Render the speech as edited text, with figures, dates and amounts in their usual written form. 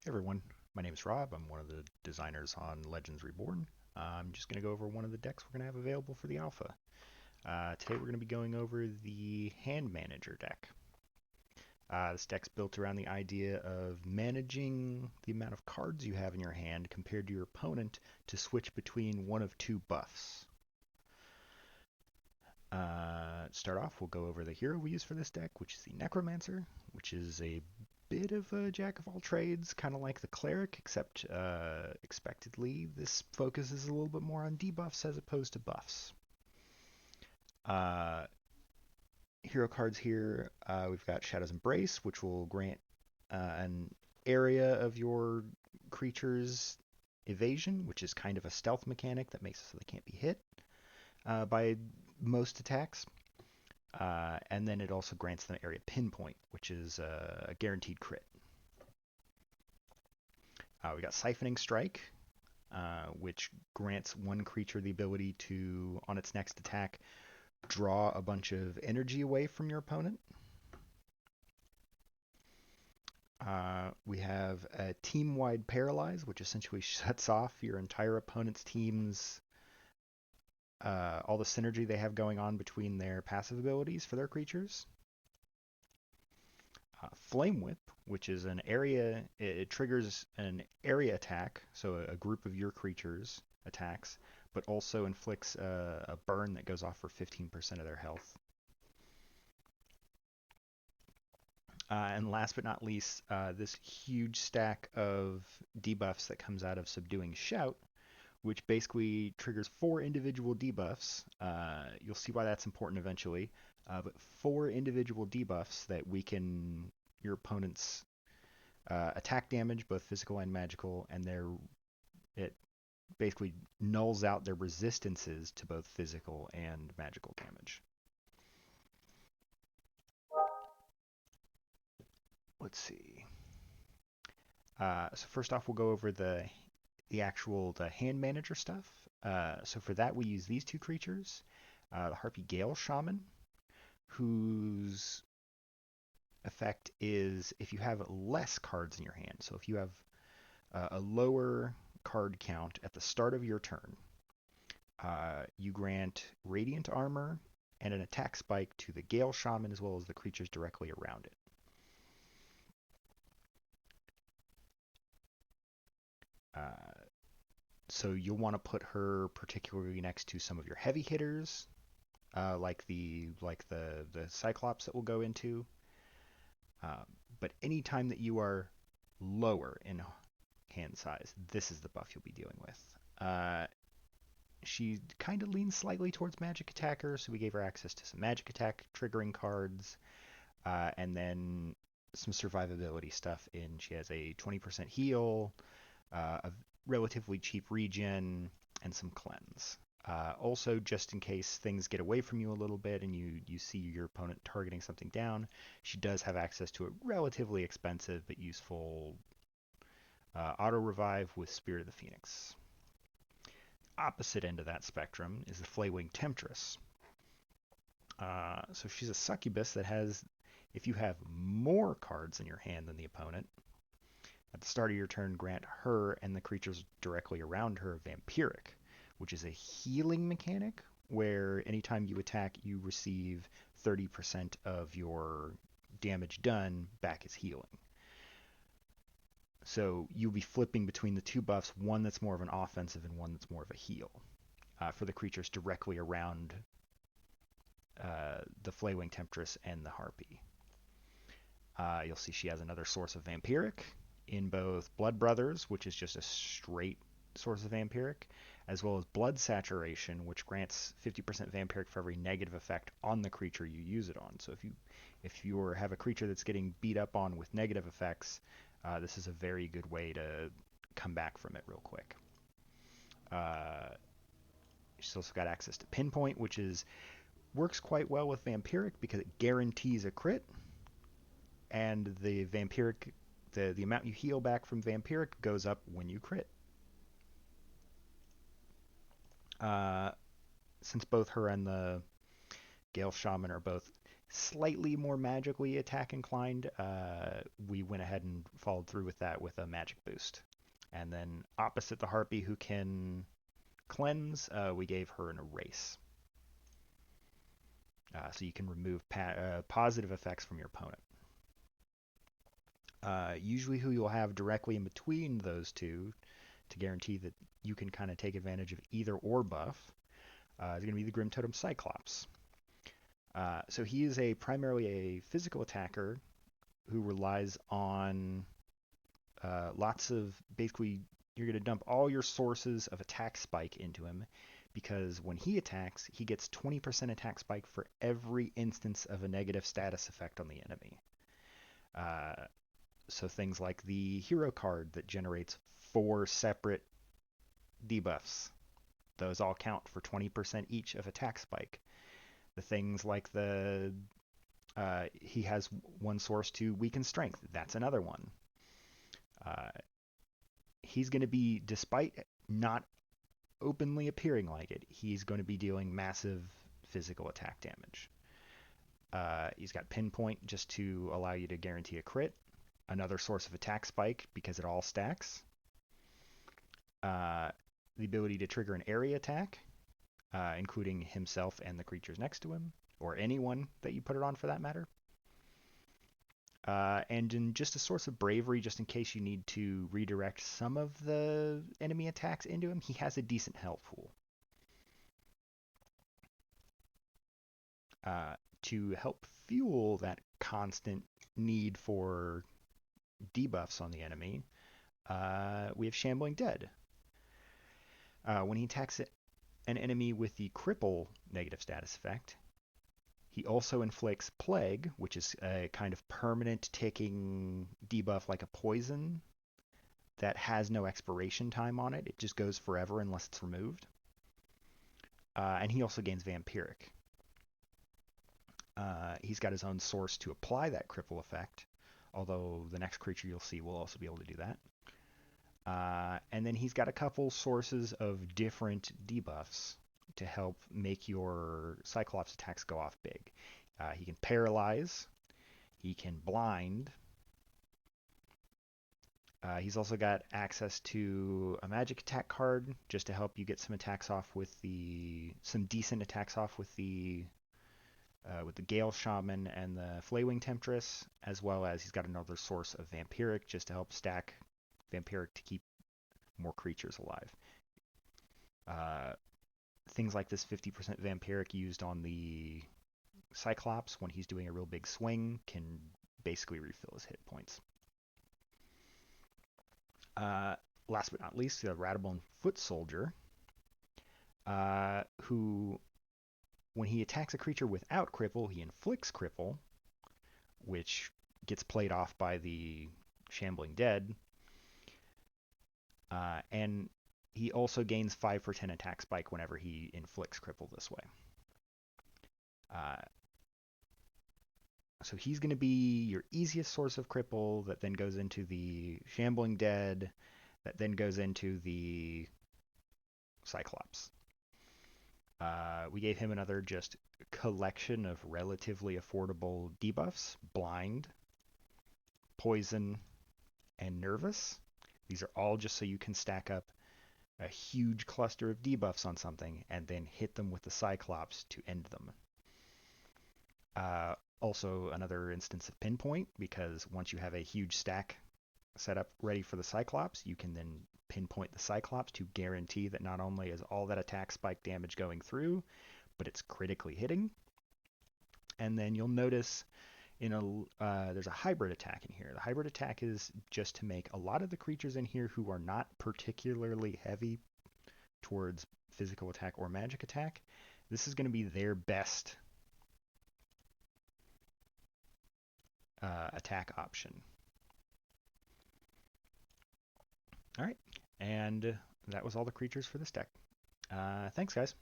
Everyone, my name is Rob. I'm one of the designers on Legends Reborn. I'm just going to go over one of the decks we're going to have available for the alpha. Today we're going to be going over the Hand Manager deck. This deck's built around the idea of managing the amount of cards you have in your hand compared to your opponent to switch between one of two buffs. To start off, we'll go over the hero we use for this deck, which is the Necromancer, which is a bit of a jack of all trades, kind of like the cleric, except expectedly this focuses a little bit more on debuffs as opposed to buffs. Hero cards here, we've got Shadow's Embrace, which will grant an area of your creature's evasion, which is kind of a stealth mechanic that makes it so they can't be hit by most attacks. And then it also grants them area pinpoint, which is a guaranteed crit. We got Siphoning Strike, which grants one creature the ability to, on its next attack, draw a bunch of energy away from your opponent. We have a Team-Wide Paralyze, which essentially shuts off your entire opponent's team's all the synergy they have going on between their passive abilities for their creatures. Flame Whip, which is an area, it triggers an area attack, so a group of your creatures attacks, but also inflicts a burn that goes off for 15% of their health. And last but not least, this huge stack of debuffs that comes out of Subduing Shout, which basically triggers 4 individual debuffs. You'll see why that's important eventually. But 4 individual debuffs that weaken your opponent's attack damage, both physical and magical, and it basically nulls out their resistances to both physical and magical damage. Let's see. So first off, we'll go over the hand manager stuff. So for that, we use these 2 creatures. The Harpy Gale Shaman, whose effect is if you have less cards in your hand. So if you have a lower card count at the start of your turn, you grant Radiant Armor and an attack spike to the Gale Shaman as well as the creatures directly around it. So you'll want to put her particularly next to some of your heavy hitters, like the cyclops that we'll go into. But anytime that you are lower in hand size, this is the buff you'll be dealing with. She kind of leans slightly towards magic attacker, so we gave her access to some magic attack triggering cards, and then some survivability stuff she has a 20% heal, a relatively cheap regen, and some cleanse. Also, just in case things get away from you a little bit and you see your opponent targeting something down, she does have access to a relatively expensive but useful auto revive with Spirit of the Phoenix. Opposite end of that spectrum is the Flay temptress. So she's a succubus that has, if you have more cards in your hand than the opponent, at the start of your turn, grant her and the creatures directly around her Vampiric, which is a healing mechanic where anytime you attack, you receive 30% of your damage done back as healing. So you'll be flipping between the 2 buffs, one that's more of an offensive and one that's more of a heal, for the creatures directly around the Flaywing Temptress and the Harpy. You'll see she has another source of Vampiric in both Blood Brothers, which is just a straight source of Vampiric, as well as Blood Saturation, which grants 50% Vampiric for every negative effect on the creature you use it on. So if you have a creature that's getting beat up on with negative effects, this is a very good way to come back from it real quick. She's also got access to Pinpoint, which works quite well with Vampiric because it guarantees a crit, and the Vampiric, the amount you heal back from Vampiric goes up when you crit. Since both her and the Gale Shaman are both slightly more magically attack inclined, we went ahead and followed through with that with a magic boost. And then opposite the Harpy who can cleanse, we gave her an erase. So you can remove positive effects from your opponent. Usually who you'll have directly in between those two to guarantee that you can kind of take advantage of either or buff is going to be the Grimtotem Cyclops. So he is primarily a physical attacker who relies on lots of, basically, you're going to dump all your sources of attack spike into him, because when he attacks, he gets 20% attack spike for every instance of a negative status effect on the enemy. So things like the hero card that generates 4 separate debuffs, those all count for 20% each of attack spike. The things like he has one source to weaken strength, that's another one. He's going to be, despite not openly appearing like it, he's going to be dealing massive physical attack damage. He's got pinpoint just to allow you to guarantee a crit. Another source of attack spike because it all stacks. The ability to trigger an area attack, including himself and the creatures next to him, or anyone that you put it on for that matter. And in just a source of bravery, just in case you need to redirect some of the enemy attacks into him, he has a decent health pool. To help fuel that constant need for debuffs on the enemy, we have Shambling Dead. When he attacks an enemy with the cripple negative status effect, he also inflicts Plague, which is a kind of permanent ticking debuff like a poison that has no expiration time on it. It just goes forever unless it's removed. And he also gains Vampiric. He's got his own source to apply that cripple effect, although the next creature you'll see will also be able to do that. And then he's got a couple sources of different debuffs to help make your Cyclops attacks go off big. He can paralyze, he can blind. He's also got access to a magic attack card just to help you get some attacks off with some decent attacks off with the Gale Shaman and the Flay Temptress, as well as he's got another source of Vampiric just to help stack Vampiric to keep more creatures alive. Things like this 50% Vampiric used on the Cyclops when he's doing a real big swing can basically refill his hit points. Last but not least, the Radabone Foot Soldier, who, when he attacks a creature without cripple, he inflicts cripple, which gets played off by the Shambling Dead. And he also gains 5 for 10 attack spike whenever he inflicts cripple this way. So he's going to be your easiest source of cripple that then goes into the Shambling Dead, that then goes into the Cyclops. We gave him another just collection of relatively affordable debuffs: Blind, Poison, and Nervous. These are all just so you can stack up a huge cluster of debuffs on something and then hit them with the Cyclops to end them. Also, another instance of Pinpoint, because once you have a huge stack set up ready for the Cyclops, you can then pinpoint the Cyclops to guarantee that not only is all that attack spike damage going through, but it's critically hitting. And then you'll notice there's a hybrid attack in here. The hybrid attack is just to make a lot of the creatures in here who are not particularly heavy towards physical attack or magic attack, this is going to be their best attack option. All right, and that was all the creatures for this deck. Thanks, guys.